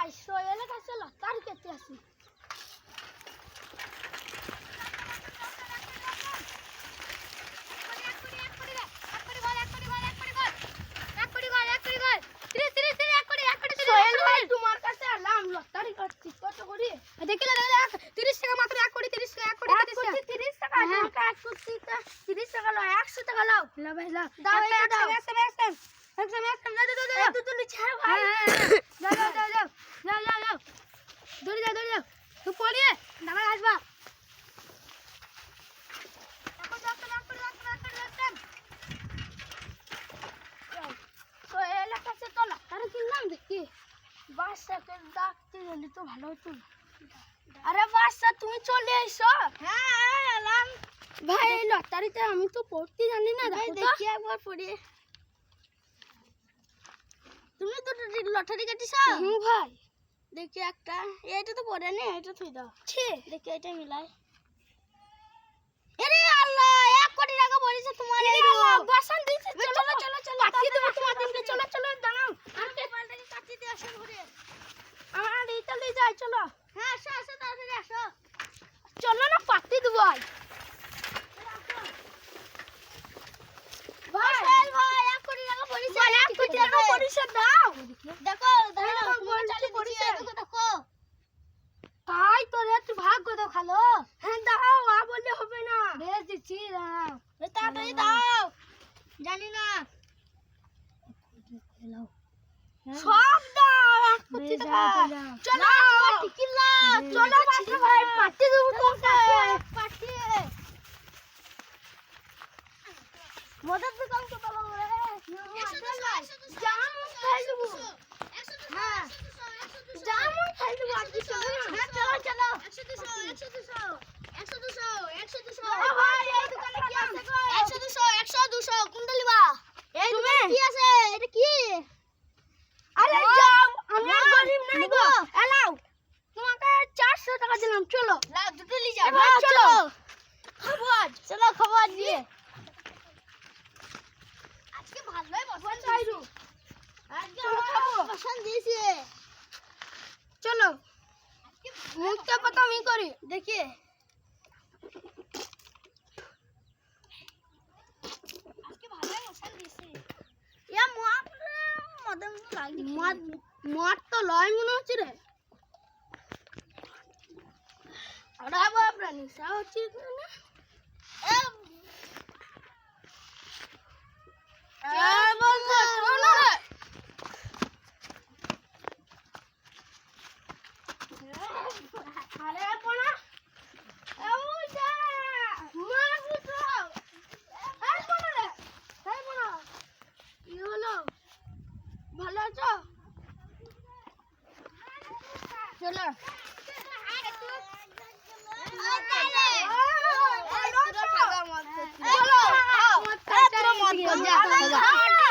ভাই সোহেলের কাছে লতারি কেটে আসি। তোমার কাছে আলাম লতারি কাটছি কত করে দেখলে 30 টাকা মাত্র 1 কোটি 30 টাকা 1 কোটি 30 টাকা আমাকে 1 কোটি 30 টাকা লও 100 টাকা লও লা ভাই লা দাও এটা দাও বাসাকে ডাকতে গেলে তো ভালো হতো। আরে বাসা তুমি চলে এসো। হ্যাঁ এলাম ভাই। লটারিতে আমি তো পড়তে জানি না, দেখি একবার পড়ি। তুমি তো লটারি কাটিছো? হুম ভাই। দেখি একটা, এটা তো পড়ে নি, এটা থুই দাও। ছি দেখি এটা মিলাই। আরে আল্লাহ 1 কোটি টাকা পড়েছে তোমার। এই আল্লাহ বাসান দিছে। চলো চলো চলো কাটি দেব তোমার দিনকে। চলো চলো দাঁড়াও আমাকে পাল্টাকে কাটি দিয়ে আসো ঘুরে। আমার এইটা লই যাই। চলো হ্যাঁ আসো আসো তাড়াতাড়ি আসো। চলো না পাতি দেব ভাই। ভাই ভাই 1 কোটি টাকা পড়েছে। 1 কোটি টাকা পড়েছে দাও। দেখো দেখো গোলটা পড়েছে। দেখো দেখো তাই তোর একটু ভাগ্য দাও খালো। হ্যাঁ দাও আ বললে হবে না। বেশ দিচ্ছি দাও। তাড়াতাড়ি দাও। জানি না সব দাও 1 কোটি টাকা। চলো টিকিলা চলো বাসা ভাই পার্টি দেব তোমাকে। পার্টি মদত দোকান তো বলো রে। জাম খাই দেব। হ্যাঁ জাম খাই দেব। আজকে চলো না। হ্যাঁ চলো চলো 100 200 100 200 100 200 100 200 ও ভাই এই দোকানে কি আছে গো? 100 200 100 200 কোনটা লিবা? এই দোকানে কি আছে? এটা কি? আরে যাও আমি গরিব নাই গো। এলাও তোমাকে 400 টাকা দিলাম। চলো লাও দুটো লি যাও। ভাই চলো খবর চলো খবর দিয়ে আজকে ভালোই বসান চাইরু। আজকে বসান দিয়েছে। চলো মুখটা কথা আমি করি দেখি। আজকে ভালোই বসান দিয়েছে। ইয়া মদ মদন লাগি মদ মদ তো লয় মনে হচ্ছে রে। আরে বাবা নিশা হচ্ছে না। ভালো আছো? চলো চলো